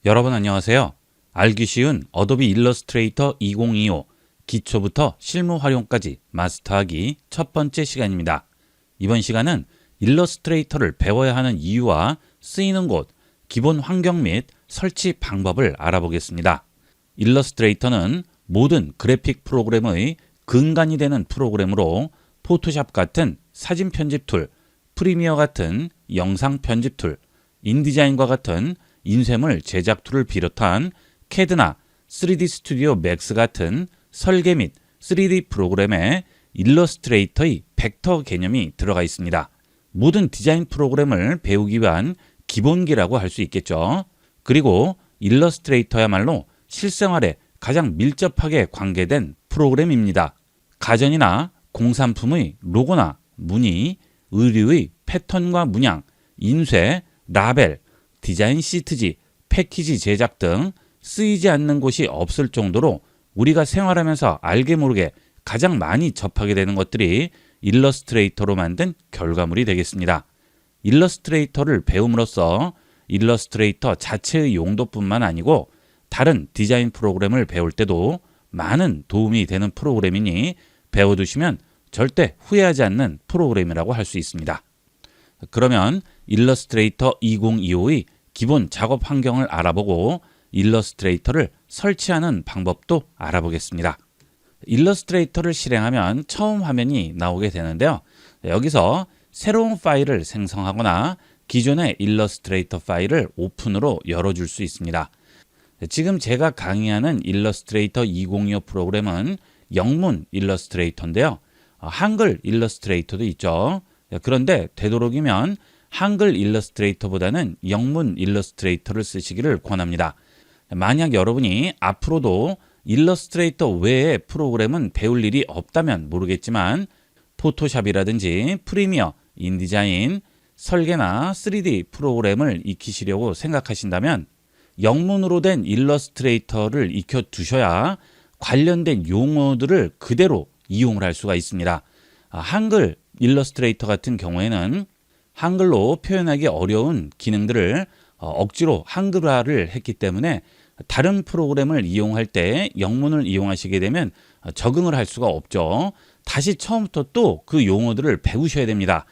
여러분 안녕하세요. 알기 쉬운 어도비 일러스트레이터 2025 기초부터 실무 활용까지 마스터하기 첫 번째 시간입니다. 이번 시간은 일러스트레이터를 배워야 하는 이유와 쓰이는 곳, 기본 환경 및 설치 방법을 알아보겠습니다. 일러스트레이터는 모든 그래픽 프로그램의 근간이 되는 프로그램으로 포토샵 같은 사진 편집 툴, 프리미어 같은 영상 편집 툴, 인디자인과 같은 인쇄물 제작 툴을 비롯한 CAD나 3D 스튜디오 맥스 같은 설계 및 3D 프로그램에 일러스트레이터의 벡터 개념이 들어가 있습니다. 모든 디자인 프로그램을 배우기 위한 기본기라고 할 수 있겠죠. 그리고 일러스트레이터야말로 실생활에 가장 밀접하게 관계된 프로그램입니다. 가전이나 공산품의 로고나 무늬, 의류의 패턴과 문양, 인쇄, 라벨, 디자인 시트지, 패키지 제작 등 쓰이지 않는 곳이 없을 정도로 우리가 생활하면서 알게 모르게 가장 많이 접하게 되는 것들이 일러스트레이터로 만든 결과물이 되겠습니다. 일러스트레이터를 배움으로써 일러스트레이터 자체의 용도뿐만 아니고 다른 디자인 프로그램을 배울 때도 많은 도움이 되는 프로그램이니 배워두시면 절대 후회하지 않는 프로그램이라고 할 수 있습니다. 그러면 일러스트레이터 2025의 기본 작업 환경을 알아보고 일러스트레이터를 설치하는 방법도 알아보겠습니다. 일러스트레이터를 실행하면 처음 화면이 나오게 되는데요. 여기서 새로운 파일을 생성하거나 기존의 일러스트레이터 파일을 오픈으로 열어줄 수 있습니다. 지금 제가 강의하는 일러스트레이터 2025 프로그램은 영문 일러스트레이터인데요. 한글 일러스트레이터도 있죠. 그런데 되도록이면 한글 일러스트레이터보다는 영문 일러스트레이터를 쓰시기를 권합니다. 만약 여러분이 앞으로도 일러스트레이터 외의 프로그램은 배울 일이 없다면 모르겠지만 포토샵이라든지 프리미어, 인디자인, 설계나 3D 프로그램을 익히시려고 생각하신다면 영문으로 된 일러스트레이터를 익혀 두셔야 관련된 용어들을 그대로 이용을 할 수가 있습니다. 한글 일러스트레이터 같은 경우에는 한글로 표현하기 어려운 기능들을 억지로 한글화를 했기 때문에 다른 프로그램을 이용할 때 영문을 이용하시게 되면 적응을 할 수가 없죠. 다시 처음부터 또 그 용어들을 배우셔야 됩니다.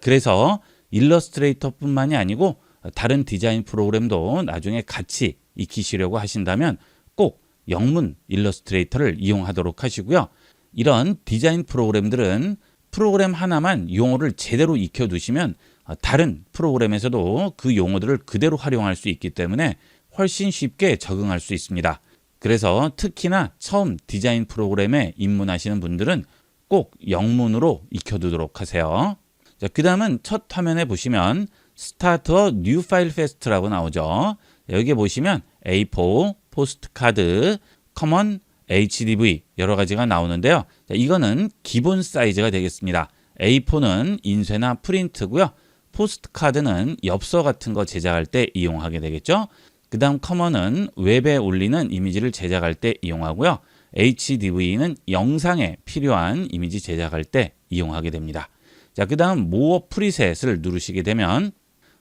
그래서 일러스트레이터뿐만이 아니고 다른 디자인 프로그램도 나중에 같이 익히시려고 하신다면 꼭 영문 일러스트레이터를 이용하도록 하시고요. 이런 디자인 프로그램들은 프로그램 하나만 용어를 제대로 익혀두시면 다른 프로그램에서도 그 용어들을 그대로 활용할 수 있기 때문에 훨씬 쉽게 적응할 수 있습니다. 그래서 특히나 처음 디자인 프로그램에 입문하시는 분들은 꼭 영문으로 익혀두도록 하세요. 자, 그 다음은 첫 화면에 보시면 Start a New File Fast라고 나오죠. 여기 보시면 A4, 포스트카드, 커먼, HDV 여러 가지가 나오는데요. 자, 이거는 기본 사이즈가 되겠습니다. A4는 인쇄나 프린트고요. 포스트카드는 엽서 같은 거 제작할 때 이용하게 되겠죠. 그 다음 커먼은 웹에 올리는 이미지를 제작할 때 이용하고요. HDV는 영상에 필요한 이미지 제작할 때 이용하게 됩니다. 자, 그 다음 모어 프리셋을 누르시게 되면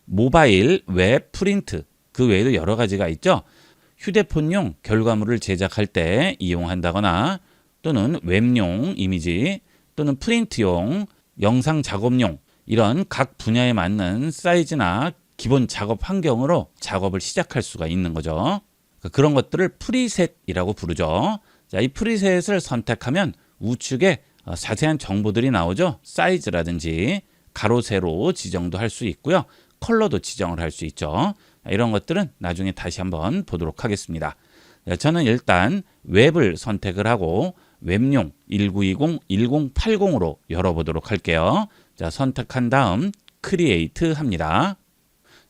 모바일, 웹, 프린트 그 외에도 여러 가지가 있죠. 휴대폰용 결과물을 제작할 때 이용한다거나 또는 웹용 이미지 또는 프린트용, 영상 작업용 이런 각 분야에 맞는 사이즈나 기본 작업 환경으로 작업을 시작할 수가 있는 거죠. 그런 것들을 프리셋이라고 부르죠. 자, 이 프리셋을 선택하면 우측에 자세한 정보들이 나오죠. 사이즈라든지 가로, 세로 지정도 할 수 있고요. 컬러도 지정을 할 수 있죠. 이런 것들은 나중에 다시 한번 보도록 하겠습니다. 저는 일단 웹을 선택을 하고 웹용 1920-1080으로 열어보도록 할게요. 자, 선택한 다음 크리에이트 합니다.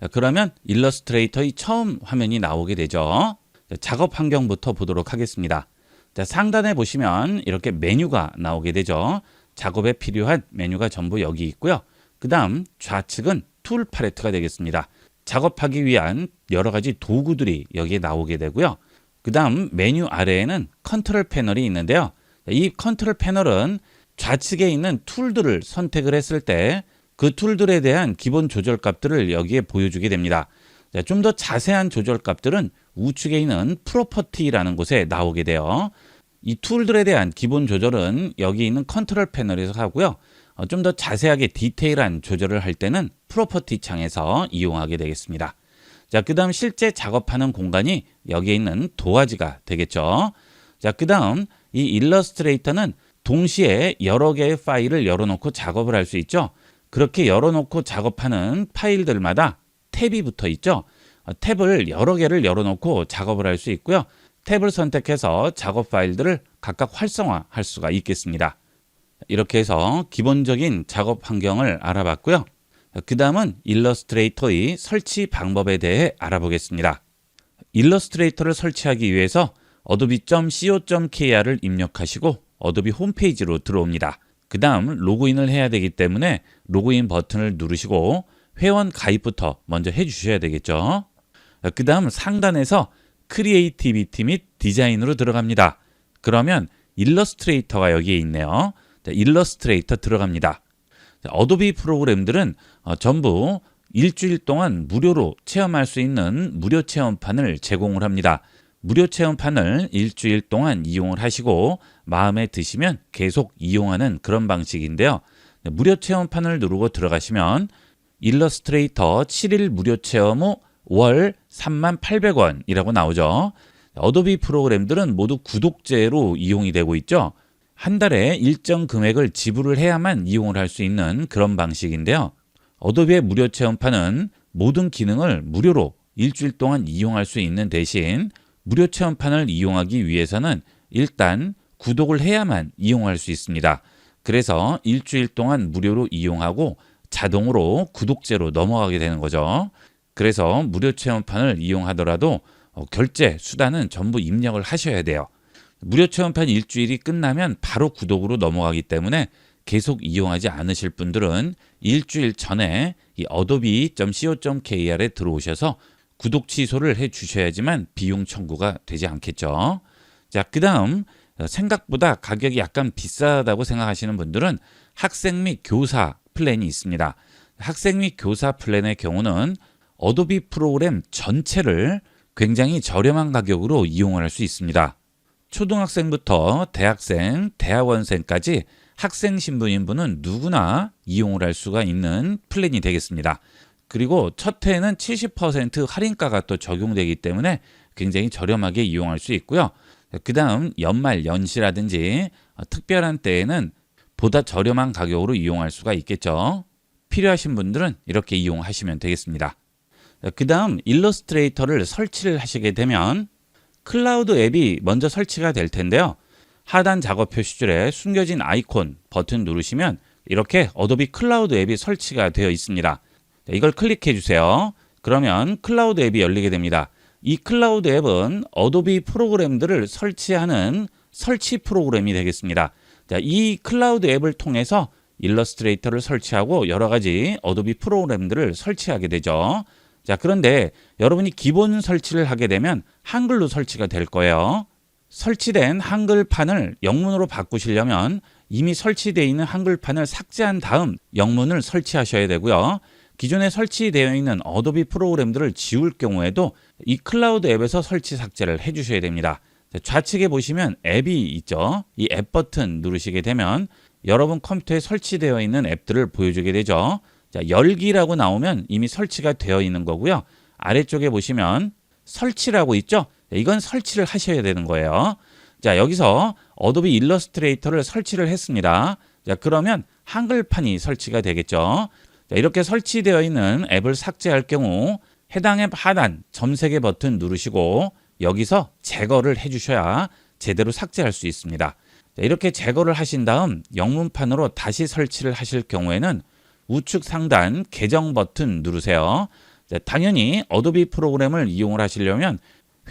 자, 그러면 일러스트레이터의 처음 화면이 나오게 되죠. 자, 작업 환경부터 보도록 하겠습니다. 자, 상단에 보시면 이렇게 메뉴가 나오게 되죠. 작업에 필요한 메뉴가 전부 여기 있고요. 그 다음 좌측은 툴 팔레트가 되겠습니다. 작업하기 위한 여러 가지 도구들이 여기에 나오게 되고요. 그 다음 메뉴 아래에는 컨트롤 패널이 있는데요. 이 컨트롤 패널은 좌측에 있는 툴들을 선택을 했을 때 그 툴들에 대한 기본 조절 값들을 여기에 보여주게 됩니다. 좀 더 자세한 조절 값들은 우측에 있는 프로퍼티라는 곳에 나오게 돼요. 이 툴들에 대한 기본 조절은 여기 있는 컨트롤 패널에서 하고요. 좀 더 자세하게 디테일한 조절을 할 때는 프로퍼티 창에서 이용하게 되겠습니다. 자, 그 다음 실제 작업하는 공간이 여기에 있는 도화지가 되겠죠. 자, 그 다음 이 일러스트레이터는 동시에 여러 개의 파일을 열어놓고 작업을 할 수 있죠. 그렇게 열어놓고 작업하는 파일들마다 탭이 붙어 있죠. 탭을 여러 개를 열어놓고 작업을 할 수 있고요. 탭을 선택해서 작업 파일들을 각각 활성화할 수가 있겠습니다. 이렇게 해서 기본적인 작업 환경을 알아봤고요. 그 다음은 일러스트레이터의 설치 방법에 대해 알아보겠습니다. 일러스트레이터를 설치하기 위해서 adobe.co.kr을 입력하시고 어도비 홈페이지로 들어옵니다. 그 다음 로그인을 해야 되기 때문에 로그인 버튼을 누르시고 회원 가입부터 먼저 해주셔야 되겠죠. 그 다음 상단에서 크리에이티비티 및 디자인으로 들어갑니다. 그러면 일러스트레이터가 여기에 있네요. 일러스트레이터 들어갑니다. 어도비 프로그램들은 전부 일주일 동안 무료로 체험할 수 있는 무료 체험판을 제공을 합니다. 무료 체험판을 일주일 동안 이용을 하시고 마음에 드시면 계속 이용하는 그런 방식인데요. 무료 체험판을 누르고 들어가시면 일러스트레이터 7일 무료 체험 후 월 38,000원이라고 나오죠. 어도비 프로그램들은 모두 구독제로 이용이 되고 있죠. 한 달에 일정 금액을 지불을 해야만 이용을 할 수 있는 그런 방식인데요. 어도비의 무료 체험판은 모든 기능을 무료로 일주일 동안 이용할 수 있는 대신 무료 체험판을 이용하기 위해서는 일단 구독을 해야만 이용할 수 있습니다. 그래서 일주일 동안 무료로 이용하고 자동으로 구독제로 넘어가게 되는 거죠. 그래서 무료 체험판을 이용하더라도 결제 수단은 전부 입력을 하셔야 돼요. 무료 체험판 일주일이 끝나면 바로 구독으로 넘어가기 때문에 계속 이용하지 않으실 분들은 일주일 전에 이 adobe.co.kr에 들어오셔서 구독 취소를 해 주셔야지만 비용 청구가 되지 않겠죠. 자, 그 다음 생각보다 가격이 약간 비싸다고 생각하시는 분들은 학생 및 교사 플랜이 있습니다. 학생 및 교사 플랜의 경우는 어도비 프로그램 전체를 굉장히 저렴한 가격으로 이용을 할 수 있습니다. 초등학생부터 대학생, 대학원생까지 학생 신분인 분은 누구나 이용을 할 수가 있는 플랜이 되겠습니다. 그리고 첫 해에는 70% 할인가가 또 적용되기 때문에 굉장히 저렴하게 이용할 수 있고요. 그 다음 연말 연시라든지 특별한 때에는 보다 저렴한 가격으로 이용할 수가 있겠죠. 필요하신 분들은 이렇게 이용하시면 되겠습니다. 그 다음 일러스트레이터를 설치를 하시게 되면 클라우드 앱이 먼저 설치가 될 텐데요. 하단 작업 표시줄에 숨겨진 아이콘 버튼 누르시면 이렇게 어도비 클라우드 앱이 설치가 되어 있습니다. 이걸 클릭해 주세요. 그러면 클라우드 앱이 열리게 됩니다. 이 클라우드 앱은 어도비 프로그램들을 설치하는 설치 프로그램이 되겠습니다. 자, 이 클라우드 앱을 통해서 일러스트레이터를 설치하고 여러 가지 어도비 프로그램들을 설치하게 되죠. 자, 그런데 여러분이 기본 설치를 하게 되면 한글로 설치가 될 거예요. 설치된 한글판을 영문으로 바꾸시려면 이미 설치되어 있는 한글판을 삭제한 다음 영문을 설치하셔야 되고요. 기존에 설치되어 있는 어도비 프로그램들을 지울 경우에도 이 클라우드 앱에서 설치 삭제를 해주셔야 됩니다. 좌측에 보시면 앱이 있죠. 이 앱 버튼 누르시게 되면 여러분 컴퓨터에 설치되어 있는 앱들을 보여주게 되죠. 자, 열기라고 나오면 이미 설치가 되어 있는 거고요. 아래쪽에 보시면 설치라고 있죠. 이건 설치를 하셔야 되는 거예요. 자, 여기서 어도비 일러스트레이터를 설치를 했습니다. 자, 그러면 한글판이 설치가 되겠죠. 자, 이렇게 설치되어 있는 앱을 삭제할 경우 해당 앱 하단 점색의 버튼 누르시고 여기서 제거를 해주셔야 제대로 삭제할 수 있습니다. 자, 이렇게 제거를 하신 다음 영문판으로 다시 설치를 하실 경우에는 우측 상단 계정 버튼 누르세요. 자, 당연히 어도비 프로그램을 이용을 하시려면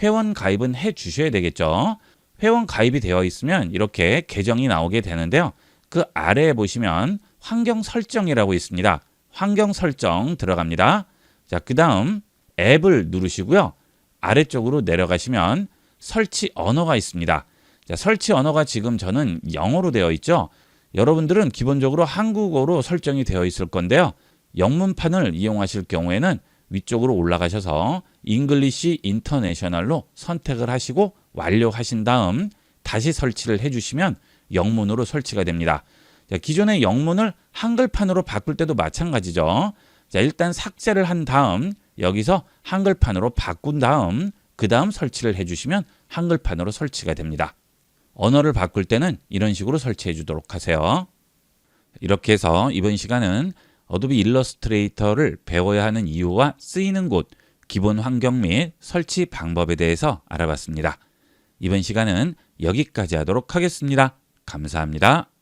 회원 가입은 해 주셔야 되겠죠. 회원 가입이 되어 있으면 이렇게 계정이 나오게 되는데요. 그 아래에 보시면 환경 설정이라고 있습니다. 환경 설정 들어갑니다. 자, 그 다음 앱을 누르시고요. 아래쪽으로 내려가시면 설치 언어가 있습니다. 자, 설치 언어가 지금 저는 영어로 되어 있죠. 여러분들은 기본적으로 한국어로 설정이 되어 있을 건데요. 영문판을 이용하실 경우에는 위쪽으로 올라가셔서 잉글리시 인터내셔널로 선택을 하시고 완료하신 다음 다시 설치를 해주시면 영문으로 설치가 됩니다. 자, 기존의 영문을 한글판으로 바꿀 때도 마찬가지죠. 자, 일단 삭제를 한 다음 여기서 한글판으로 바꾼 다음 그 다음 설치를 해주시면 한글판으로 설치가 됩니다. 언어를 바꿀 때는 이런 식으로 설치해 주도록 하세요. 이렇게 해서 이번 시간은 어도비 일러스트레이터를 배워야 하는 이유와 쓰이는 곳, 기본 환경 및 설치 방법에 대해서 알아봤습니다. 이번 시간은 여기까지 하도록 하겠습니다. 감사합니다.